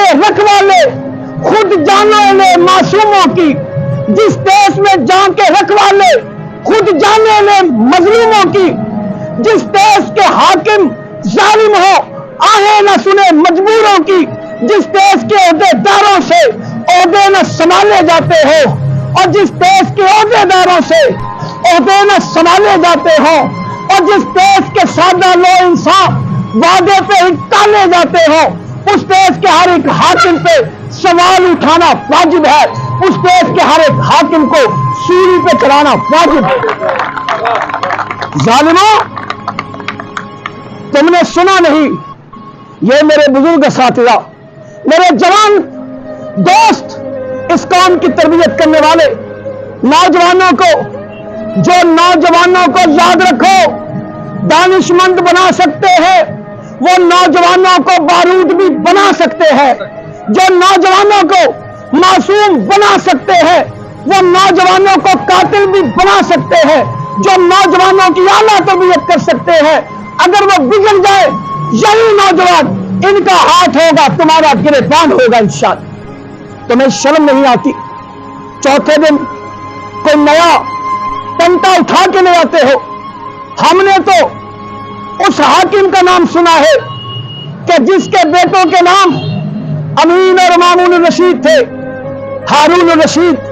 کے رکھوالے خود جانے لے معصوموں کی، جس دیش میں جان کے رکھوالے خود جانے لے مظلوموں کی، جس دیش کے حاکم ظالم ہو آہیں نہ سنے مجبوروں کی، جس دیش کے عہدے داروں سے عہدے نہ سنبھالے جاتے ہو، اور جس دیش کے عہدے داروں سے عہدے نہ سنبھالے جاتے ہوں، اور جس دیش کے سادہ لو انسان وعدے پہ ٹالے جاتے ہوں، اس دیش کے ہر ایک حاکم پہ سوال اٹھانا واجب ہے، اس دیش کے ہر ایک حاکم کو سوری پہ چڑھانا واجب ہے۔ ظالموں، تم نے سنا نہیں، یہ میرے بزرگ اساتذہ، میرے جوان دوست، اس قوم کی تربیت کرنے والے نوجوانوں کو، جو نوجوانوں کو یاد رکھو دانش مند بنا سکتے ہیں، وہ نوجوانوں کو بارود بھی بنا سکتے ہیں، جو نوجوانوں کو معصوم بنا سکتے ہیں، وہ نوجوانوں کو قاتل بھی بنا سکتے ہیں، جو نوجوانوں کی اعلیٰ تربیت کر سکتے ہیں۔ اگر وہ بگڑ جائے، یہی نوجوان ان کا ہاتھ ہوگا، تمہارا گریبان ہوگا انشاءاللہ۔ تمہیں شرم نہیں آتی؟ چوتھے دن کوئی نیا تنتا اٹھا کے لے آتے ہو۔ ہم نے تو اس حاکم کا نام سنا ہے کہ جس کے بیٹوں کے نام امین اور مامون الرشید تھے، ہارون الرشید۔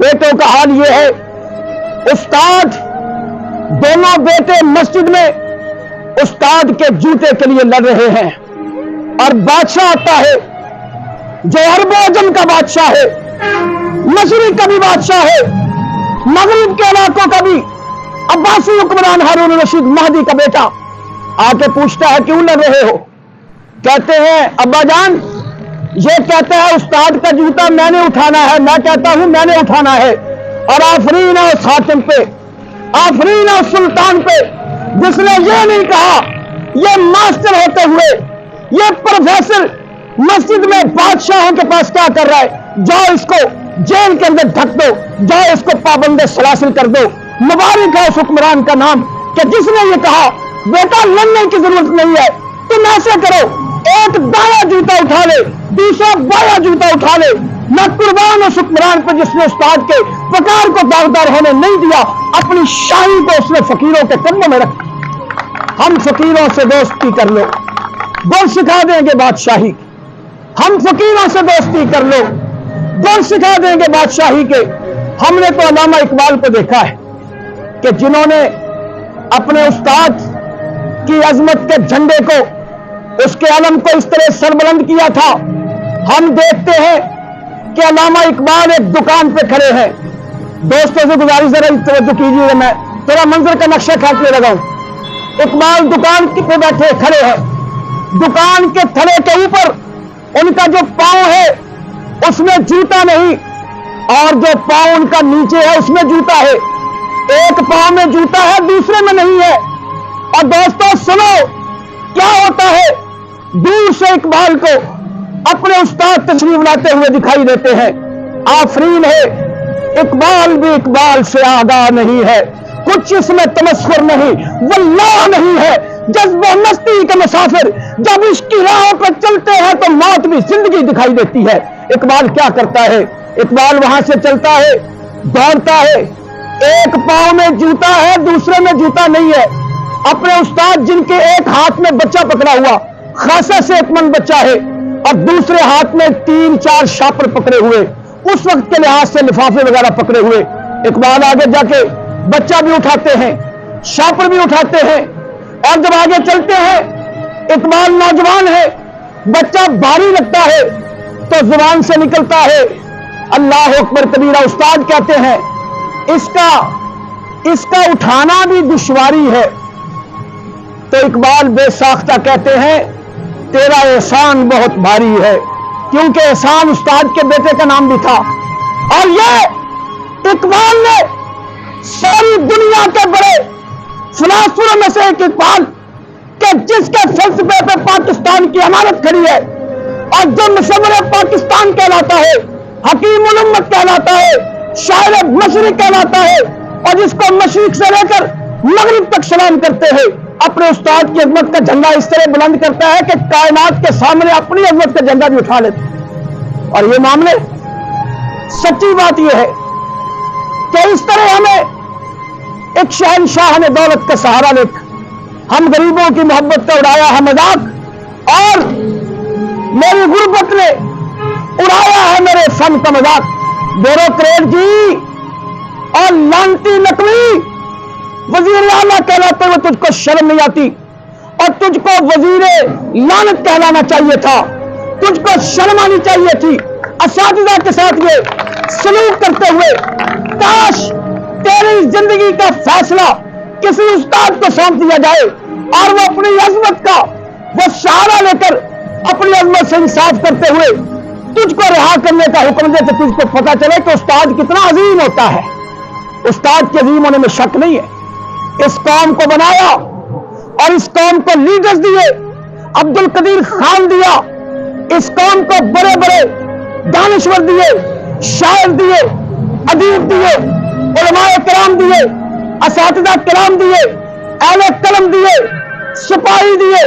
بیٹوں کا حال یہ ہے، استاد دونوں بیٹے مسجد میں استاد کے جوتے کے لیے لڑ رہے ہیں، اور بادشاہ آتا ہے جو عرب و عجم کا بادشاہ ہے، مشرق کا بھی بادشاہ ہے، مغرب کے علاقوں کا بھی عباسی حکمران ہارون الرشید مہدی کا بیٹا آ کے پوچھتا ہے کیوں لڑ رہے ہو؟ کہتے ہیں ابا جان، یہ کہتا ہے استاد کا جوتا میں نے اٹھانا ہے، میں کہتا ہوں میں نے اٹھانا ہے، اور آفرین ہے اس حاکم پہ، آفرین ہے اس سلطان پہ جس نے یہ نہیں کہا یہ ماسٹر ہوتے ہوئے، یہ پروفیسر مسجد میں بادشاہوں کے پاس کیا کر رہا ہے، جاؤ اس کو جیل کے اندر دھک دو، جاؤ اس کو پابند سلاسل کر دو۔ مبارک ہے اس حکمران کا نام کہ جس نے یہ کہا بیٹا لڑنے کی ضرورت نہیں ہے، تم ایسے کرو ایک دایاں جوتا اٹھا لے، دوسرا بایاں جوتا اٹھا لے۔ میں قربان اس حکمران پر جس نے استاد کے وقار کو داغدار ہونے نہیں دیا، اپنی شاہی کو اس نے فقیروں کے قدموں میں رکھ۔ ہم فقیروں سے دوستی کر لو، گل سکھا دیں گے بادشاہی۔ ہم فقیروں سے دوستی کر لو، گل سکھا دیں گے بادشاہی کے۔ ہم نے تو علامہ اقبال کو دیکھا ہے کہ جنہوں نے اپنے استاد کی عظمت کے جھنڈے کو، اس کے علم کو اس طرح سربلند کیا تھا۔ ہم دیکھتے ہیں کہ علامہ اقبال ایک دکان پہ کھڑے ہیں۔ دوستوں سے گزارش ذرا توجہ کیجیے، میں تھوڑا منظر کا نقشہ کھینچنے لگا ہوں۔ اقبال دکان پہ بیٹھے کھڑے ہیں، دکان کے تھڑے کے اوپر ان کا جو پاؤں ہے اس میں جوتا نہیں، اور جو پاؤں ان کا نیچے ہے اس میں جوتا ہے۔ ایک پاؤں میں جوتا ہے، دوسرے میں نہیں ہے۔ اور دوستوں سنو کیا ہوتا ہے، دور سے اقبال کو اپنے استاد تشریف لاتے ہوئے دکھائی دیتے ہیں۔ آفرین ہے، اقبال بھی اقبال سے آگاہ نہیں ہے، کچھ اس میں تمسخر نہیں، واللہ نہیں ہے، جذب و مستی کے مسافر جب عشق کی راہوں پر چلتے ہیں تو موت بھی زندگی دکھائی دیتی ہے۔ اقبال کیا کرتا ہے؟ اقبال وہاں سے چلتا ہے، دوڑتا ہے، ایک پاؤں میں جوتا ہے، دوسرے میں جوتا نہیں ہے۔ اپنے استاد جن کے ایک ہاتھ میں بچہ پکڑا ہوا، خاصا صحت مند بچہ ہے، اور دوسرے ہاتھ میں 3-4 شاپر پکڑے ہوئے، اس وقت کے لحاظ سے لفافے وغیرہ پکڑے ہوئے، اقبال آگے جا کے بچہ بھی اٹھاتے ہیں، شاپر بھی اٹھاتے ہیں، اور جب آگے چلتے ہیں، اقبال نوجوان ہے، بچہ بھاری لگتا ہے تو زبان سے نکلتا ہے اللہ اکبر کبیرہ۔ استاد کہتے ہیں اس کا اٹھانا بھی دشواری ہے، تو اقبال بے ساختہ کہتے ہیں تیرا احسان بہت بھاری ہے، کیونکہ احسان استاد کے بیٹے کا نام بھی تھا۔ اور یہ اقبال نے ساری دنیا کے بڑے فلاسفوں میں سے ایک اقبال کہ جس کے فلسفے پہ پاکستان کی امانت کھڑی ہے، اور جو مصور پاکستان کہلاتا ہے، حکیم الامت کہلاتا ہے، شاعر مشرق کہلاتا ہے، اور جس کو مشرق سے لے کر مغرب تک سلام کرتے ہیں، اپنے استاد کی عظمت کا جھنڈا اس طرح بلند کرتا ہے کہ کائنات کے سامنے اپنی عظمت کا جھنڈا بھی اٹھا لیتا۔ اور یہ معاملے سچی بات یہ ہے کہ اس طرح ہمیں ایک شہنشاہ نے دولت کا سہارا لے کر ہم غریبوں کی محبت کا اڑایا ہے مذاق، اور میری غربت نے اڑایا ہے میرے فن کا مذاق۔ بیوروکریٹ جی اور لانتی نقوی وزیر اعلیٰ کہلاتے ہوئے تجھ کو شرم نہیں آتی، اور تجھ کو وزیر لعنت کہلانا چاہیے تھا، تجھ کو شرم آنی چاہیے تھی اساتذہ کے ساتھ یہ سلوک کرتے ہوئے۔ کاش تیری زندگی کا فیصلہ کسی استاد کو سونپ دیا جائے اور وہ اپنی عظمت کا وہ سہارا لے کر اپنی عظمت سے انصاف کرتے ہوئے تجھ کو رہا کرنے کا حکم دے، تو تجھ کو پتا چلے کہ استاد کتنا عظیم ہوتا ہے۔ استاد کے عظیم ہونے میں شک نہیں ہے۔ اس قوم کو بنایا اور اس قوم کو لیڈرز دیے، عبد القدیر خان دیا، اس قوم کو بڑے بڑے دانشور دیے، شاعر دیے، ادیب دیے، علماء کرام دیے، اساتذہ کرام دیے، اہل قلم دیے، سپاہی دیے۔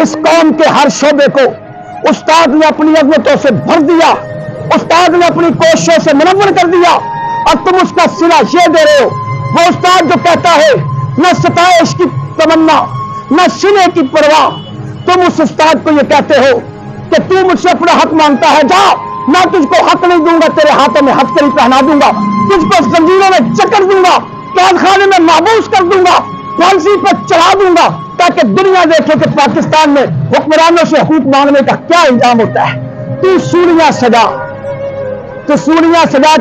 اس قوم کے ہر شعبے کو استاد نے اپنی عظمتوں سے بھر دیا، استاد نے اپنی کوششوں سے منور کر دیا، اور تم اس کا صلہ یہ دے رہے ہو۔ وہ استاد جو کہتا ہے نہ ستائش کی تمنا نہ سنے کی پرواہ، تم اس استاد کو یہ کہتے ہو کہ تو مجھ سے اپنا حق مانگتا ہے، جا، میں تجھ کو حق نہیں دوں گا، تیرے ہاتھوں میں ہتھکڑی پہنا دوں گا، تجھ کو زنجیروں میں جکڑ دوں گا، قید خانے میں محبوس کر دوں گا، پھانسی پر چڑھا دوں گا، تاکہ دنیا دیکھے کہ پاکستان میں حکمرانوں سے حقوق مانگنے کا کیا انجام ہوتا ہے۔ تو سولیاں سجا